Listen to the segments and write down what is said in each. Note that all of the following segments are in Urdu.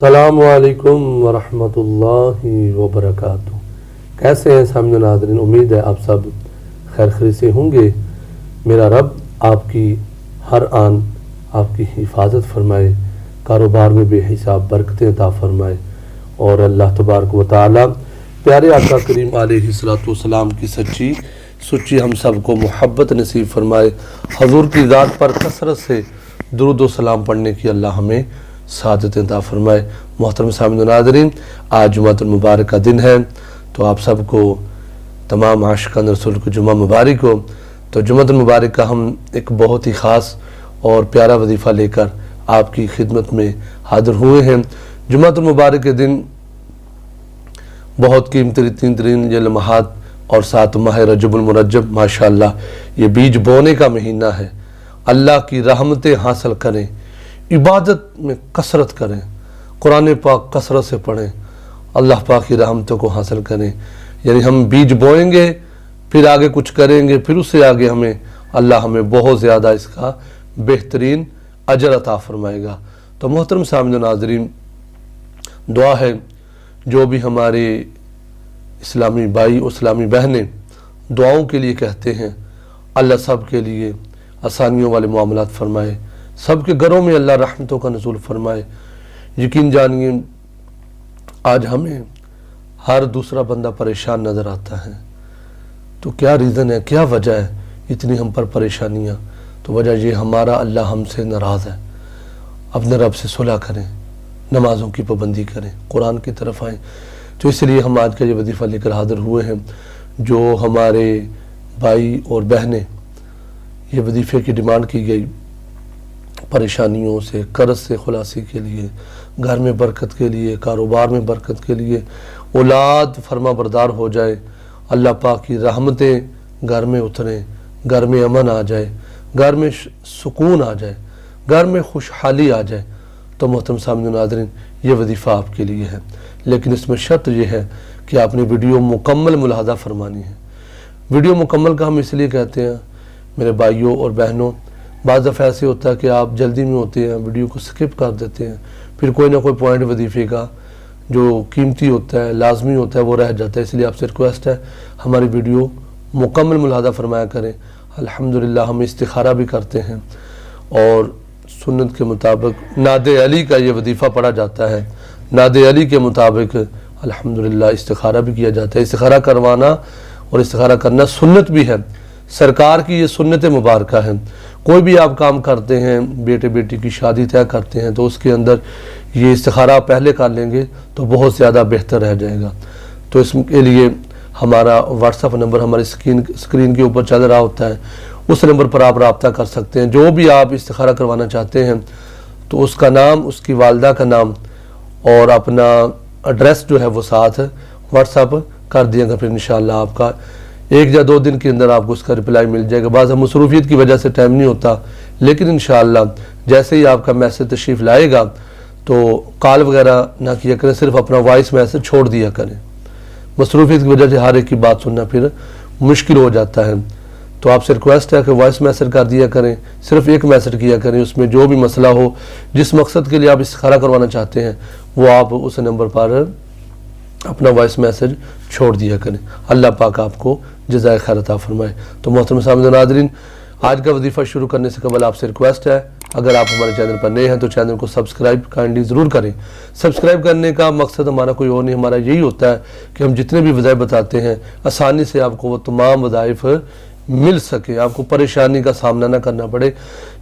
السلام علیکم ورحمۃ اللہ وبرکاتہ۔ کیسے ہیں سامعین ناظرین؟ امید ہے آپ سب خیر خیریت سے ہوں گے۔ میرا رب آپ کی ہر آن آپ کی حفاظت فرمائے، کاروبار میں بے حساب برکتیں عطا فرمائے، اور اللہ تبارک و تعالی پیارے آقا کریم علیہ السلام کی سچی ہم سب کو محبت نصیب فرمائے۔ حضور کی ذات پر کثرت سے درود و سلام پڑھنے کی اللہ ہمیں سعادت عطا فرمائے۔ محترم سامعین ناظرین، آج جمعہ المبارک کا دن ہے، تو آپ سب کو تمام عاشقان رسول کو جمعہ مبارک ہو۔ تو جمعہ المبارک کا ہم ایک بہت ہی خاص اور پیارا وظیفہ لے کر آپ کی خدمت میں حاضر ہوئے ہیں۔ جمعہ المبارک کے دن بہت قیمتی ترین یہ لمحات اور ساتھ ماہ رجب المرجب، ماشاءاللہ یہ بیج بونے کا مہینہ ہے۔ اللہ کی رحمتیں حاصل کریں، عبادت میں کثرت کریں، قرآن پاک کثرت سے پڑھیں، اللہ پاک کی رحمتوں کو حاصل کریں۔ یعنی ہم بیج بوئیں گے، پھر آگے کچھ کریں گے، پھر اس سے آگے اللہ ہمیں بہت زیادہ اس کا بہترین اجر عطا فرمائے گا۔ تو محترم سامعین ناظرین، دعا ہے جو بھی ہمارے اسلامی بھائی اور اسلامی بہنیں دعاؤں کے لیے کہتے ہیں، اللہ سب کے لیے آسانیوں والے معاملات فرمائے، سب کے گھروں میں اللہ رحمتوں کا نزول فرمائے۔ یقین جانیے آج ہمیں ہر دوسرا بندہ پریشان نظر آتا ہے، تو کیا ریزن ہے، کیا وجہ ہے اتنی ہم پر پریشانیاں؟ تو وجہ یہ ہمارا اللہ ہم سے ناراض ہے۔ اپنے رب سے صلح کریں، نمازوں کی پابندی کریں، قرآن کی طرف آئیں۔ تو اس لیے ہم آج کا یہ وظیفہ لے کر حاضر ہوئے ہیں۔ جو ہمارے بھائی اور بہنیں یہ وظیفے کی ڈیمانڈ کی گئی، پریشانیوں سے، قرض سے خلاصی کے لیے، گھر میں برکت کے لیے، کاروبار میں برکت کے لیے، اولاد فرما بردار ہو جائے، اللہ پاک کی رحمتیں گھر میں اتریں، گھر میں امن آ جائے، گھر میں سکون آ جائے، گھر میں خوشحالی آ جائے، تو محترم سامعین ناظرین یہ وظیفہ آپ کے لیے ہے۔ لیکن اس میں شرط یہ ہے کہ آپ نے ویڈیو مکمل ملاحظہ فرمانی ہے۔ ویڈیو مکمل کا ہم اس لیے کہتے ہیں میرے بھائیوں اور بہنوں، بعض دفعہ ایسے ہوتا ہے کہ آپ جلدی میں ہوتے ہیں، ویڈیو کو سکپ کر دیتے ہیں، پھر کوئی نہ کوئی پوائنٹ وظیفے کا جو قیمتی ہوتا ہے، لازمی ہوتا ہے، وہ رہ جاتا ہے۔ اس لیے آپ سے ریکویسٹ ہے ہماری ویڈیو مکمل ملاحظہ فرمایا کریں۔ الحمدللہ ہم استخارہ بھی کرتے ہیں، اور سنت کے مطابق ناد علی کا یہ وظیفہ پڑھا جاتا ہے، ناد علی کے مطابق الحمدللہ استخارہ بھی کیا جاتا ہے۔ استخارہ کروانا اور استخارہ کرنا سنت بھی ہے، سرکار کی یہ سنت مبارکہ ہے۔ کوئی بھی آپ کام کرتے ہیں، بیٹے بیٹی کی شادی طے کرتے ہیں، تو اس کے اندر یہ استخارہ پہلے کر لیں گے تو بہت زیادہ بہتر رہ جائے گا۔ تو اس کے لیے ہمارا واٹس ایپ نمبر ہماری اسکرین کے اوپر چل رہا ہوتا ہے، اس نمبر پر آپ رابطہ کر سکتے ہیں۔ جو بھی آپ استخارہ کروانا چاہتے ہیں تو اس کا نام، اس کی والدہ کا نام اور اپنا ایڈریس جو ہے وہ ساتھ واٹس ایپ کر دیا گا، پھر انشاءاللہ آپ کا 1 یا 2 دن کے اندر آپ کو اس کا رپلائی مل جائے گا۔ بعض مصروفیت کی وجہ سے ٹائم نہیں ہوتا، لیکن انشاءاللہ جیسے ہی آپ کا میسج تشریف لائے گا تو کال وغیرہ نہ کیا کریں، صرف اپنا وائس میسج چھوڑ دیا کریں۔ مصروفیت کی وجہ سے ہر ایک کی بات سننا پھر مشکل ہو جاتا ہے، تو آپ سے ریکویسٹ ہے کہ وائس میسج کر دیا کریں، صرف ایک میسج کیا کریں، اس میں جو بھی مسئلہ ہو، جس مقصد کے لیے آپ استخارہ کروانا چاہتے ہیں، وہ آپ اس نمبر پر اپنا وائس میسج چھوڑ دیا کریں۔ اللہ پاک آپ کو جزائے خیر عطا فرمائے۔ تو محترم سامعین ناظرین، آج کا وظیفہ شروع کرنے سے قبل آپ سے ریکویسٹ ہے، اگر آپ ہمارے چینل پر نئے ہیں تو چینل کو سبسکرائب کائنڈلی ضرور کریں۔ سبسکرائب کرنے کا مقصد ہمارا کوئی اور نہیں، ہمارا یہی ہوتا ہے کہ ہم جتنے بھی وظائف بتاتے ہیں آسانی سے آپ کو وہ تمام وظائف مل سکے، آپ کو پریشانی کا سامنا نہ کرنا پڑے۔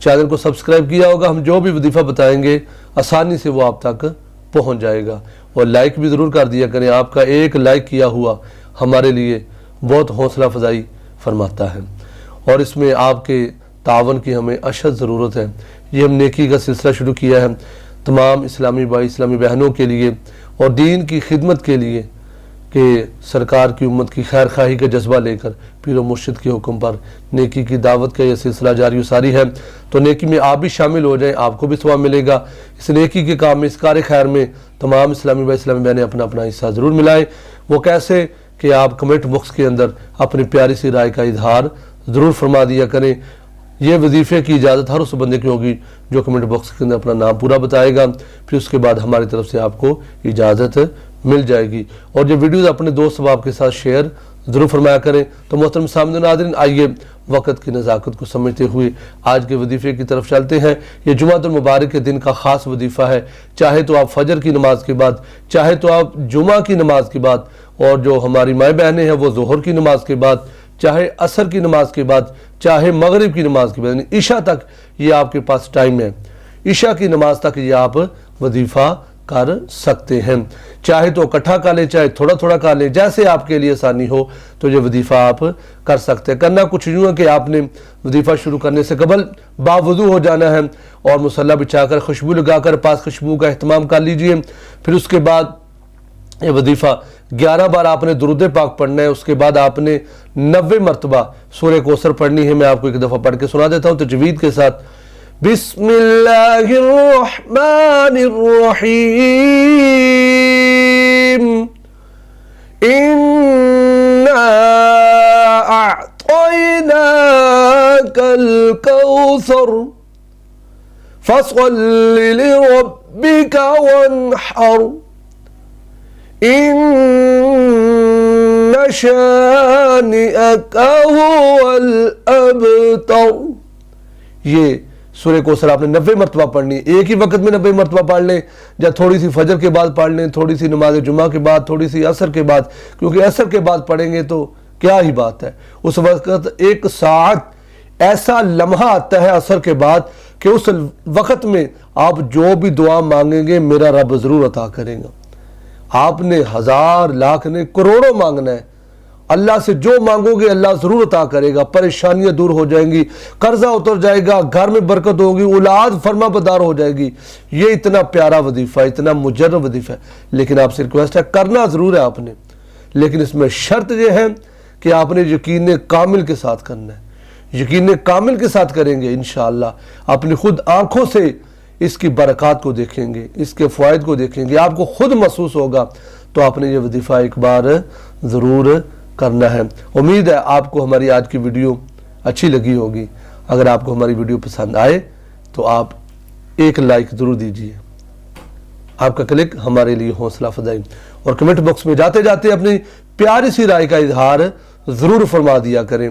چینل کو سبسکرائب کیا ہوگا، ہم جو بھی وظیفہ بتائیں گے آسانی سے وہ آپ تک پہنچ جائے گا۔ اور لائک بھی ضرور کر دیا کریں، آپ کا ایک لائک کیا ہوا ہمارے لیے بہت حوصلہ افزائی فرماتا ہے، اور اس میں آپ کے تعاون کی ہمیں اشد ضرورت ہے۔ یہ ہم نیکی کا سلسلہ شروع کیا ہے تمام اسلامی بھائی اسلامی بہنوں کے لیے اور دین کی خدمت کے لیے، کہ سرکار کی امت کی خیر خواہی کا جذبہ لے کر پیر و مرشد کے حکم پر نیکی کی دعوت کا یہ سلسلہ جاری و ساری ہے۔ تو نیکی میں آپ بھی شامل ہو جائیں، آپ کو بھی ثواب ملے گا۔ اس نیکی کے کام میں، اس کار خیر میں تمام اسلامی بھائی اسلامی بہنیں اپنا اپنا حصہ ضرور ملائیں۔ وہ کیسے کہ آپ کمنٹ باکس کے اندر اپنی پیاری سی رائے کا اظہار ضرور فرما دیا کریں، یہ وظیفے کی اجازت ہر اس بندے کی ہوگی جو کمنٹ باکس کے اندر اپنا نام پورا بتائے گا، پھر اس کے بعد ہماری طرف سے آپ کو اجازت مل جائے گی۔ اور جو ویڈیوز اپنے دوست احباب کے ساتھ شیئر ضرور فرمایا کریں۔ تو محترم سامعین و ناظرین، آئیے وقت کی نزاکت کو سمجھتے ہوئے آج کے وظیفے کی طرف چلتے ہیں۔ یہ جمعہ المبارک کے دن کا خاص وظیفہ ہے، چاہے تو آپ فجر کی نماز کے بعد، چاہے تو آپ جمعہ کی نماز کے بعد، اور جو ہماری مائیں بہنیں ہیں وہ ظہر کی نماز کے بعد، چاہے عصر کی نماز کے بعد، چاہے مغرب کی نماز کے بعد، یعنی عشاء تک یہ آپ کے پاس ٹائم ہے۔ عشاء کی نماز تک یہ آپ وظیفہ کر سکتے ہیں، چاہے تو اکٹھا کر لیں، چاہے تھوڑا تھوڑا کر لیں، جیسے آپ کے لیے آسانی ہو تو یہ وظیفہ آپ کر سکتے ہیں۔ کرنا کچھ یوں ہے کہ آپ نے وظیفہ شروع کرنے سے قبل باوضو ہو جانا ہے اور مصلی بچھا کر خوشبو لگا کر پاس خوشبو کا اہتمام کر لیجئے۔ پھر اس کے بعد یہ وظیفہ 11 بار آپ نے درود پاک پڑھنا ہے۔ اس کے بعد آپ نے 90 مرتبہ سورہ کوثر پڑھنی ہے۔ میں آپ کو ایک دفعہ پڑھ کے سنا دیتا ہوں تجوید کے ساتھ۔ بسم اللہ الرحمن الرحیم اِنَّا أَعْطَيْنَاكَ الْكَوْثَرَ فَصَلِّ لِرَبِّكَ وَانْحَرْ إِنَّ شَانِئَكَ هُوَ الْأَبْتَرُ۔ یہ سورہ کوثر آپ نے 90 مرتبہ پڑھنی ہے، ایک ہی وقت میں 90 مرتبہ پڑھ لیں، یا تھوڑی سی فجر کے بعد پڑھ لیں، تھوڑی سی نماز جمعہ کے بعد، تھوڑی سی عصر کے بعد، کیونکہ عصر کے بعد پڑھیں گے تو کیا ہی بات ہے، اس وقت 1 ساعت ایسا لمحہ آتا ہے عصر کے بعد کہ اس وقت میں آپ جو بھی دعا مانگیں گے میرا رب ضرور عطا کرے گا۔ آپ نے 1000 لاکھ نے کروڑوں مانگنا ہے، اللہ سے جو مانگو گے اللہ ضرور عطا کرے گا، پریشانیاں دور ہو جائیں گی، قرضہ اتر جائے گا، گھر میں برکت ہوگی، اولاد فرما بردار ہو جائے گی۔ یہ اتنا پیارا وظیفہ، اتنا مجرب وظیفہ ہے، لیکن آپ سے ریکویسٹ ہے کرنا ضرور ہے آپ نے، لیکن اس میں شرط یہ ہے کہ آپ نے یقین کامل کے ساتھ کرنا ہے۔ یقین کامل کے ساتھ کریں گے انشاءاللہ اپنی خود آنکھوں سے اس کی برکات کو دیکھیں گے، اس کے فوائد کو دیکھیں گے، آپ کو خود محسوس ہوگا۔ تو آپ نے یہ وظیفہ ایک بار ضرور کرنا ہے۔ امید ہے آپ کو ہماری آج کی ویڈیو اچھی لگی ہوگی۔ اگر آپ کو ہماری ویڈیو پسند آئے تو آپ ایک لائک ضرور دیجئے، آپ کا کلک ہمارے لیے حوصلہ افزائی، اور کمنٹ باکس میں جاتے جاتے اپنی پیاری سی رائے کا اظہار ضرور فرما دیا کریں۔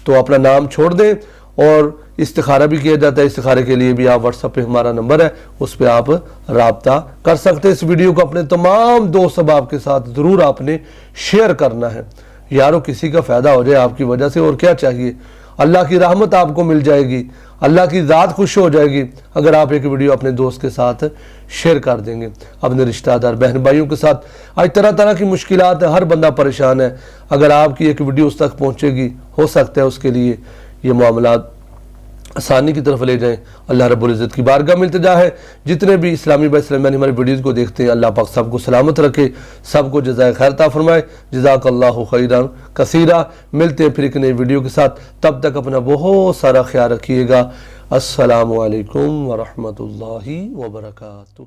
تو اپنا نام چھوڑ دیں، اور استخارہ بھی کیا جاتا ہے، استخارے کے لیے بھی آپ واٹس ایپ پہ ہمارا نمبر ہے، اس پہ آپ رابطہ کر سکتے ہیں۔ اس ویڈیو کو اپنے تمام دوست احباب کے ساتھ ضرور آپ نے شیئر کرنا ہے، یارو کسی کا فائدہ ہو جائے آپ کی وجہ سے، اور کیا چاہیے، اللہ کی رحمت آپ کو مل جائے گی، اللہ کی ذات خوش ہو جائے گی اگر آپ ایک ویڈیو اپنے دوست کے ساتھ شیئر کر دیں گے، اپنے رشتہ دار بہن بھائیوں کے ساتھ۔ آج طرح طرح کی مشکلات ہیں، ہر بندہ پریشان ہے، اگر آپ کی ایک ویڈیو اس تک پہنچے گی ہو سکتا ہے اس کے لیے یہ معاملات آسانی کی طرف لے جائیں۔ اللہ رب العزت کی بارگاہ میں التجا ہے، جتنے بھی اسلامی بھائی اسلامی ہماری ویڈیوز کو دیکھتے ہیں اللہ پاک سب کو سلامت رکھے، سب کو جزائے خیر عطا فرمائے۔ جزاک اللہ خیرا کثیرا۔ ملتے ہیں پھر ایک نئی ویڈیو کے ساتھ، تب تک اپنا بہت سارا خیال رکھیے گا۔ السلام علیکم ورحمۃ اللہ وبرکاتہ۔